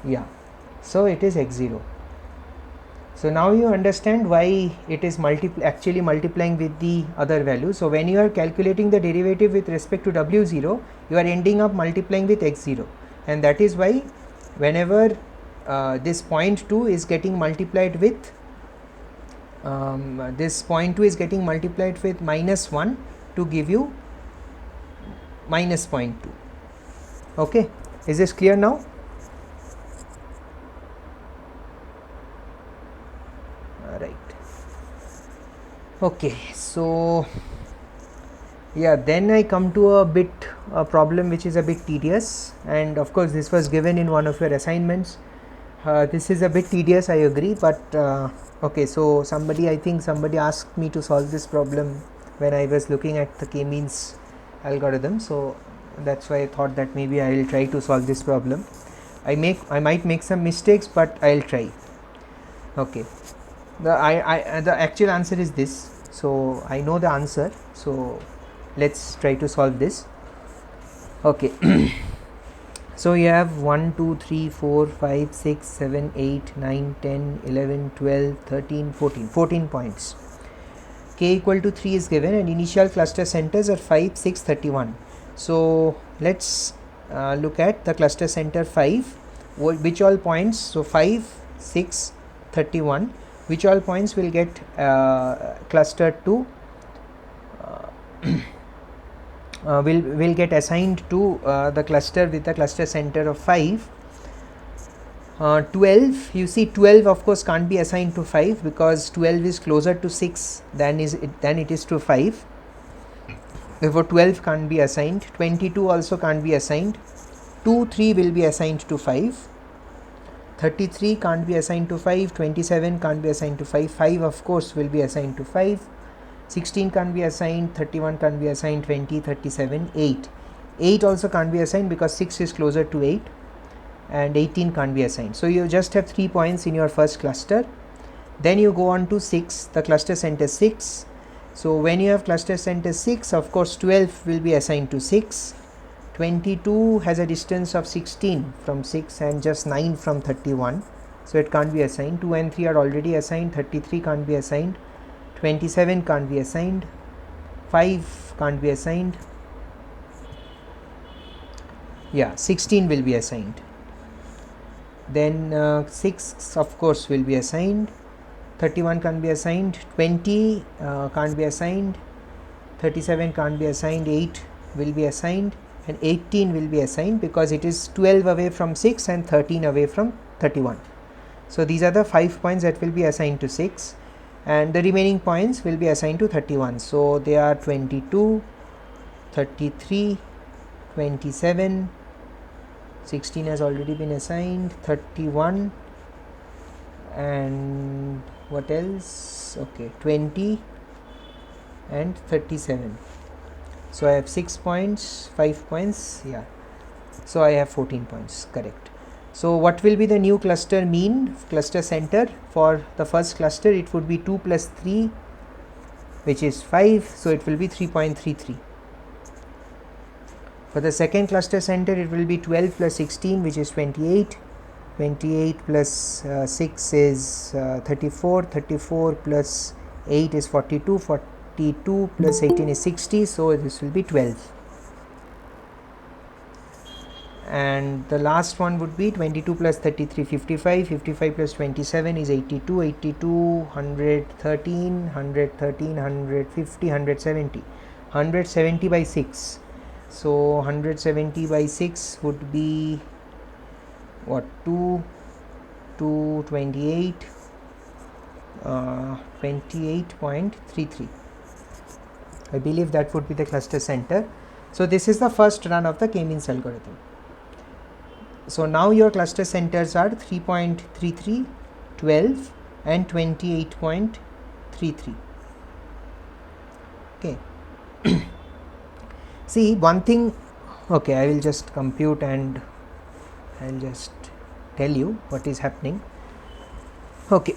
Yeah, so it is x0. So now you understand why it is actually multiplying with the other value. So when you are calculating the derivative with respect to w0, you are ending up multiplying with x0, and that is why whenever this 0.2 is getting multiplied with minus 1 to give you minus 0.2. Okay, is this clear now? Okay, so yeah, then I come to a problem which is a bit tedious, and of course this was given in one of your assignments. This is a bit tedious, I agree, but okay, so I think somebody asked me to solve this problem when I was looking at the k-means algorithm, so that's why I thought that maybe I will try to solve this problem. I might make some mistakes, but I'll try. Okay. The actual answer is this. So I know the answer, so let's try to solve this. Okay. So you have 1 2 3 4 5 6 7 8 9 10 11 12 13 14 points. K equal to 3 is given, and initial cluster centers are 5 6 31. So let's look at the cluster center 5, which all points, so 5 6 31, which all points will get clustered to will get assigned to the cluster with the cluster center of 5. 12, you see 12 of course can't be assigned to 5 because 12 is closer to 6 than it is to 5. Therefore 12 can't be assigned. 22 also can't be assigned. 2 3 will be assigned to 5. 33 can't be assigned to 5, 27 can't be assigned to 5, 5 of course will be assigned to 5, 16 can't be assigned, 31 can't be assigned, 20, 37, 8 also can't be assigned because 6 is closer to 8, and 18 can't be assigned. So you just have 3 points in your first cluster. Then you go on to 6, the cluster center 6. So when you have cluster center 6, of course 12 will be assigned to 6. 22 has a distance of 16 from 6 and just 9 from 31. so it can't be assigned. 2 and 3 are already assigned. 33 can't be assigned. 27 can't be assigned. 5 can't be assigned. Yeah, 16 will be assigned. Then 6 of course will be assigned. 31 can't be assigned. 20 can't be assigned. 37 can't be assigned. 8 will be assigned, and 18 will be assigned because it is 12 away from 6 and 13 away from 31. So these are the 5 points that will be assigned to 6, and the remaining points will be assigned to 31. So they are 22, 33, 27, 16 has already been assigned, 31, and what else? Okay, 20 and 37. So I have 6 points, 5 points, yeah. So I have 14 points, correct. So what will be the new cluster mean, cluster center? For the first cluster it would be 2 plus 3, which is 5, so it will be 3.33. For the second cluster center it will be 12 plus 16, which is 28. 28 plus 6 is 34. 34 plus 8 is 42. 42 plus 18 is 60, so this will be 12. And the last one would be 22 plus 33, 55. 55 plus 27 is 82. 82, 113, 113, 150, 170. 170 by 6. So 170 by 6 would be what? 28, 28.33. I believe that would be the cluster center. So this is the first run of the k-means algorithm. So now your cluster centers are 3.33, 12 and 28.33. Okay. See one thing, okay, I will just compute and I'll just tell you what is happening. Okay.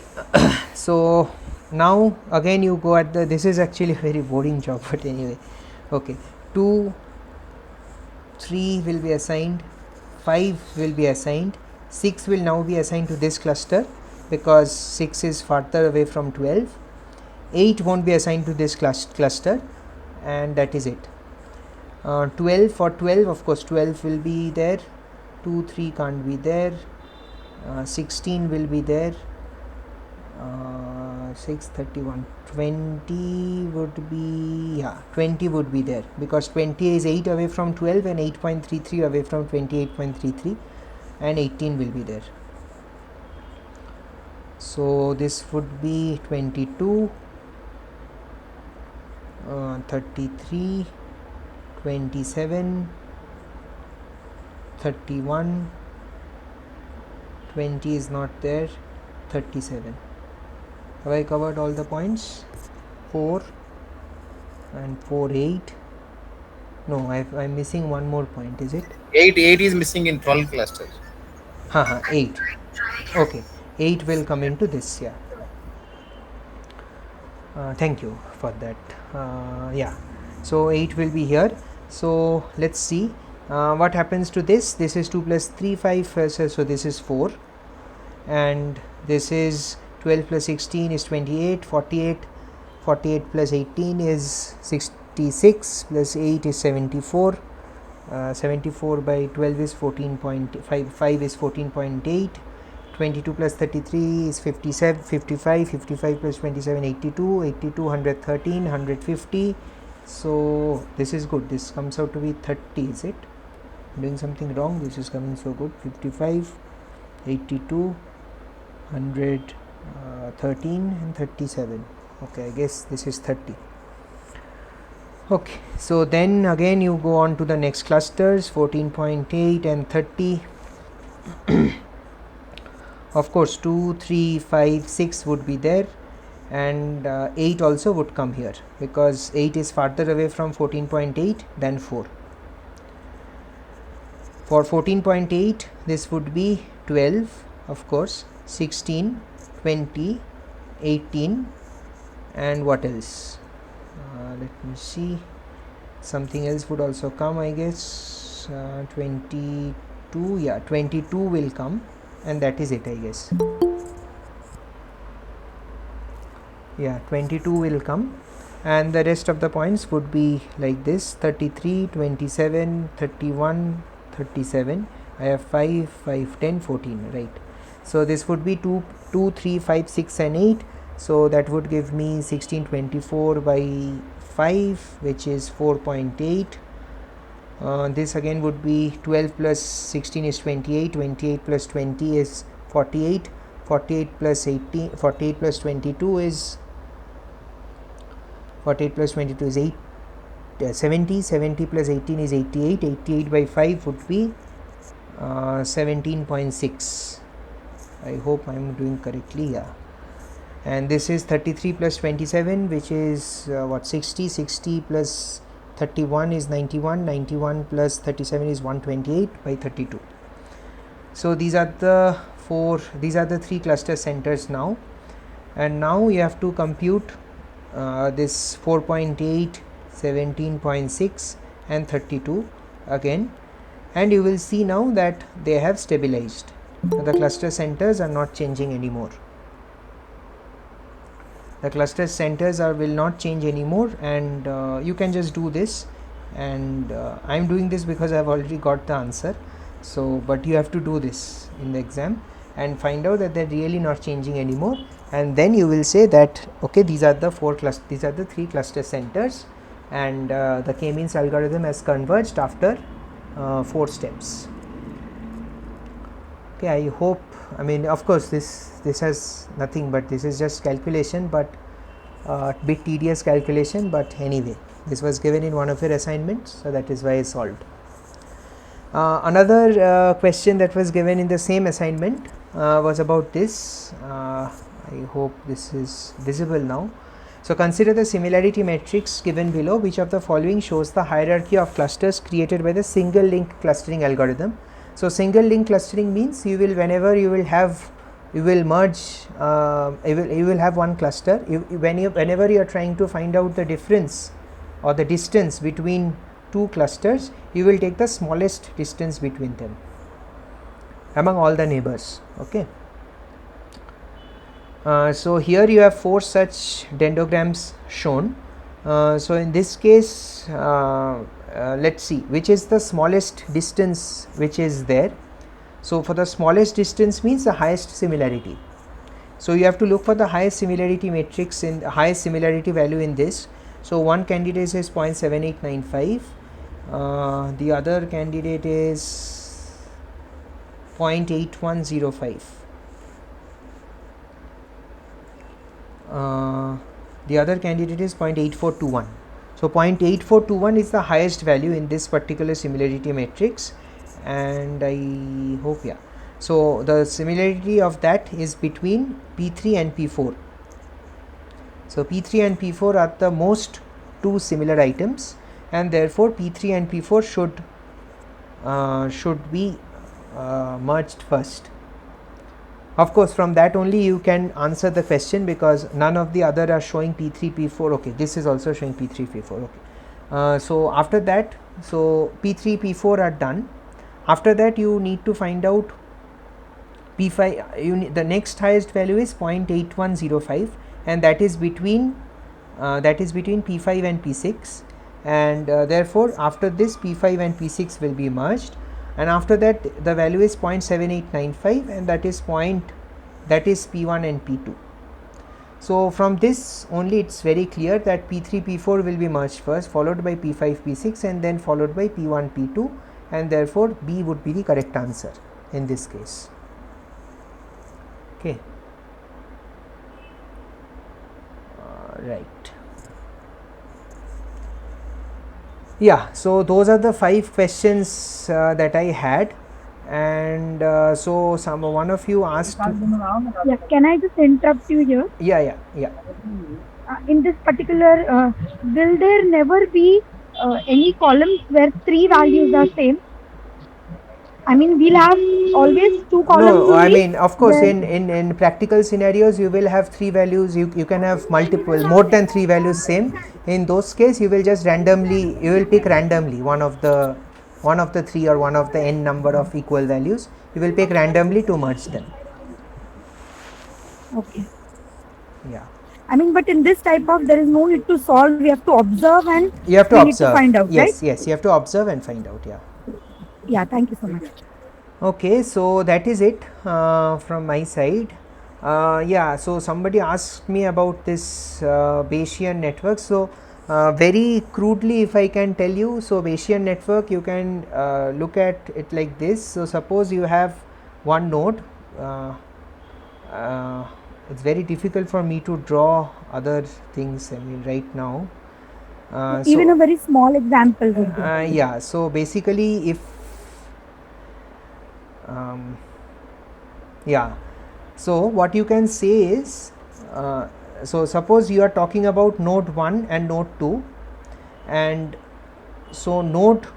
So now again you go at the, this is actually a very boring job, but anyway, okay, 2, 3 will be assigned, 5 will be assigned, 6 will now be assigned to this cluster because 6 is farther away from 12. 8 won't be assigned to this cluster, and that is it. 12, for 12 of course 12 will be there, 2, 3 can't be there, 16 will be there, 6, 31, 20 would be, yeah, 20 would be there because 20 is 8 away from 12 and 8.33 away from 28.33, and 18 will be there. So this would be 22, 33, 27, 31, 20 is not there, 37. Have I covered all the points? 4 and 4, 8. No, I'm missing one more point, is it? 8 is missing in 12 clusters. 8. Okay, 8 will come into this, yeah. Thank you for that. Yeah, so 8 will be here. So let's see what happens to this. This is 2 plus 3, 5, so this is 4, and this is 12 plus 16 is 28, 48, 48 plus 18 is 66, plus 8 is 74, 74 by 12 is 14.5, 5 is 14.8, 22 plus 33 is 57, 55, 55 plus 27, 82, 82, 113, 150. So this is good, this comes out to be 30, is it? I'm doing something wrong, this is coming so good. 55, 82, 113 and 37. Okay, I guess this is 30. Okay, so then again you go on to the next clusters, 14.8 and 30. Of course 2, 3, 5, 6 would be there, and 8 also would come here because 8 is farther away from 14.8 than 4. For 14.8 this would be 12, of course, 16, 20, 18, and what else? Let me see, something else would also come, I guess. 22, yeah, 22 will come, and that is it, I guess. Yeah, 22 will come, and the rest of the points would be like this: 33, 27, 31, 37. I have 5, 5, 10, 14, right? So this would be 2, 3, 5, 6 and 8. So that would give me 1624 by 5, which is 4.8. This again would be 12 plus 16 is 28, 28 plus 20 is 48, 48 plus 18, 48 plus 22 is 48 plus 22 is 8, 70, 70 plus 18 is 88, 88 by 5 would be 17.6. I hope I am doing correctly, yeah. And this is 33 plus 27, which is 60, 60 plus 31 is 91, 91 plus 37 is 128 by 32. So these are the three cluster centers now, and now you have to compute this 4.8, 17.6 and 32 again, and you will see now that they have stabilized. The cluster centers are not changing anymore. The cluster centers will not change anymore, and you can just do this, and I am doing this because I have already got the answer. So but you have to do this in the exam and find out that they are really not changing anymore, and then you will say that okay, these are the three cluster centers, and the k-means algorithm has converged after 4 steps. Okay, I hope, I mean, of course this has nothing, but this is just calculation, but bit tedious calculation, but anyway, this was given in one of your assignments, so that is why I solved. Another question that was given in the same assignment was about this. I hope this is visible now. So consider the similarity matrix given below. Which of the following shows the hierarchy of clusters created by the single link clustering algorithm? So single link clustering means you will, whenever you will have, you will merge, you will have one cluster. Whenever you are trying to find out the difference or the distance between two clusters, you will take the smallest distance between them among all the neighbors. Okay. So here you have 4 such dendrograms shown. So in this case, let's see which is the smallest distance which is there. So for the smallest distance means the highest similarity. So you have to look for the highest similarity matrix in highest similarity value in this. So one candidate is 0.7895, the other candidate is 0.8105. The other candidate is 0.8421. So 0.8421 is the highest value in this particular similarity matrix, and I hope, yeah. So the similarity of that is between P3 and P4. So P3 and P4 are the most two similar items, and therefore P3 and P4 should be merged first. Of course, from that only you can answer the question, because none of the other are showing P3, P4. Okay, this is also showing P3, P4. Okay. So after that, so P3, P4 are done. After that, you need to find out P5. The next highest value is 0.8105, and that is between P5 and P6, and therefore after this P5 and P6 will be merged, and after that the value is 0.7895, and that is P1 and P2. So from this only it's very clear that P3, P4 will be merged first, followed by P5, P6, and then followed by P1, P2, and therefore B would be the correct answer in this case. Okay. Right. Yeah, so those are the 5 questions that I had, and so one of you asked. Yeah, can I just interrupt you here? Yeah. In this particular, will there never be any columns where 3 values are same? I mean, we'll have always 2 columns. No, I mean, of course, in practical scenarios, you will have 3 values. You can have more than 3 values same. In those cases, you will just randomly, you will pick randomly one of the one of the 3 or one of the n number of equal values, you will pick randomly to merge them. Okay. Yeah. I mean, but in this type of, there is no need to solve. We have to observe and You have to we observe. need to find out, yes, right? yes, you have to observe and find out. Yeah. Yeah. Thank you so much. Okay, so that is it from my side. Yeah, so somebody asked me about this Bayesian network. So very crudely, if I can tell you, so Bayesian network, you can look at it like this. So suppose you have one node. It's very difficult for me to draw other things, I mean, right now. Even So a very small example would be. yeah, so basically if yeah, so what you can say is, so suppose you are talking about node 1 and node 2, and so node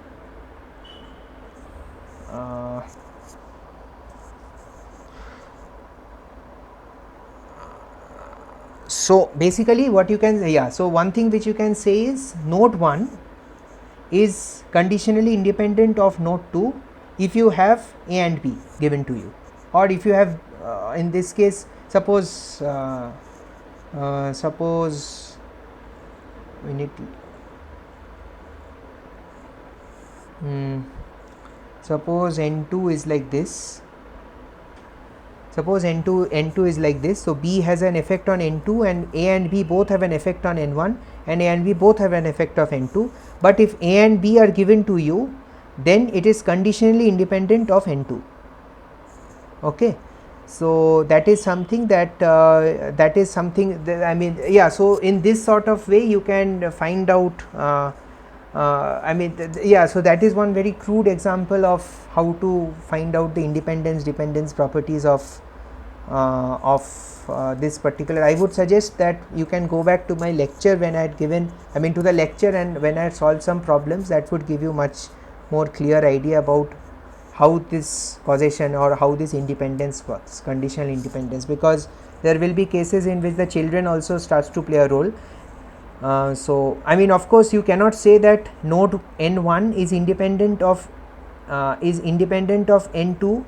so basically what you can, yeah, so one thing which you can say is node 1 is conditionally independent of node 2 if you have A and B given to you, or if you have in this case, suppose suppose we need to suppose n2 is like this. Suppose n2 is like this. So B has an effect on n2, and A and B both have an effect on n1, and A and B both have an effect of n2. But if A and B are given to you, then it is conditionally independent of n2. Okay, so that is something that I mean, yeah. So in this sort of way, you can find out. I mean, yeah. So that is one very crude example of how to find out the dependence properties of this particular. I would suggest that you can go back to my lecture when I had given, I mean to the lecture, and when I had solved some problems, that would give you much more clear idea about how this causation or how this independence works, conditional independence, because there will be cases in which the children also starts to play a role. So I mean, of course you cannot say that node n1 is independent of n2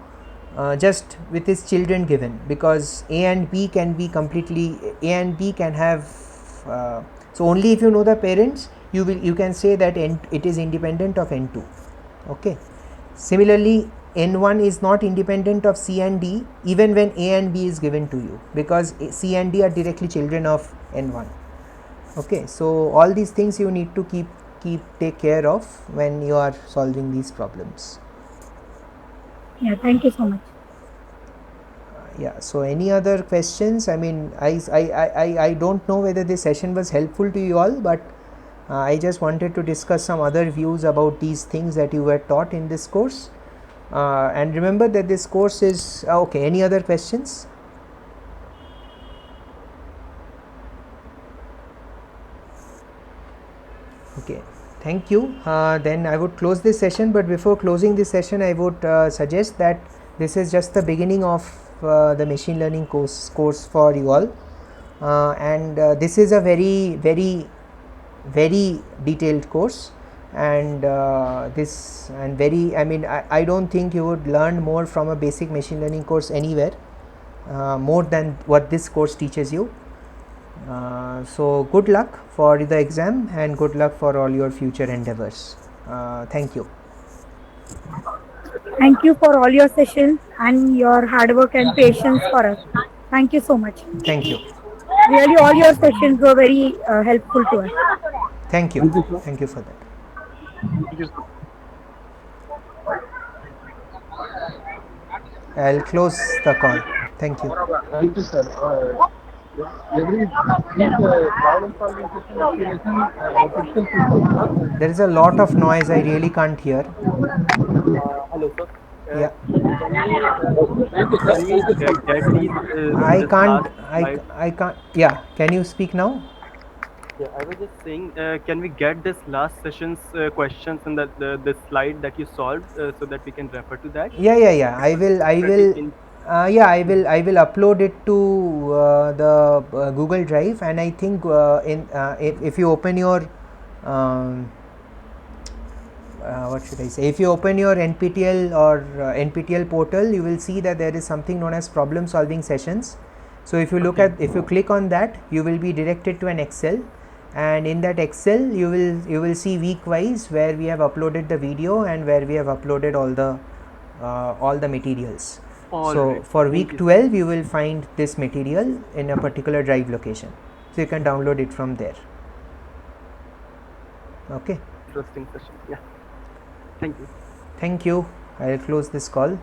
just with its children given, because A and B can be completely, A and B can have so only if you know the parents you can say that it is independent of n2. Okay, similarly n1 is not independent of C and D even when A and B is given to you, because C and D are directly children of n1. Okay, so all these things you need to take care of when you are solving these problems. Yeah, thank you so much. Yeah, so any other questions? I mean, I don't know whether this session was helpful to you all, but I just wanted to discuss some other views about these things that you were taught in this course. And remember that this course is okay. Any other questions? Okay, thank you. Then I would close this session, but before closing this session, I would suggest that this is just the beginning of the machine learning course for you all, and this is a very detailed course, and I mean, I don't think you would learn more from a basic machine learning course anywhere more than what this course teaches you. So good luck for the exam and good luck for all your future endeavors. Thank you. Thank you for all your sessions and your hard work and patience for us. Thank you so much. Thank you. Really, all your sessions were very helpful to us. Thank you. Thank you for that. Thank you. I'll close the call. Thank you. Thank you, sir. Every problem solving session explanation, There is a lot of noise. I really can't hear. Hello, sir. Yeah. Can we get these? I this can't. last slide? I can't. Yeah. Can you speak now? Yeah, I was just saying, can we get this last session's questions and the slide that you solved so that we can refer to that? Yeah. I will. Yeah, I will upload it to the Google Drive, and I think if you open your what should I say, if you open your NPTEL or NPTEL portal, you will see that there is something known as problem solving sessions. So if you look at, if you click on that, you will be directed to an Excel, and in that Excel you will see week wise where we have uploaded the video and where we have uploaded all the materials. So Alright, for thank week you. 12 you will find this material in a particular drive location, so you can download it from there. Okay, Interesting session. Yeah. Thank you. thank you. I'll close this call.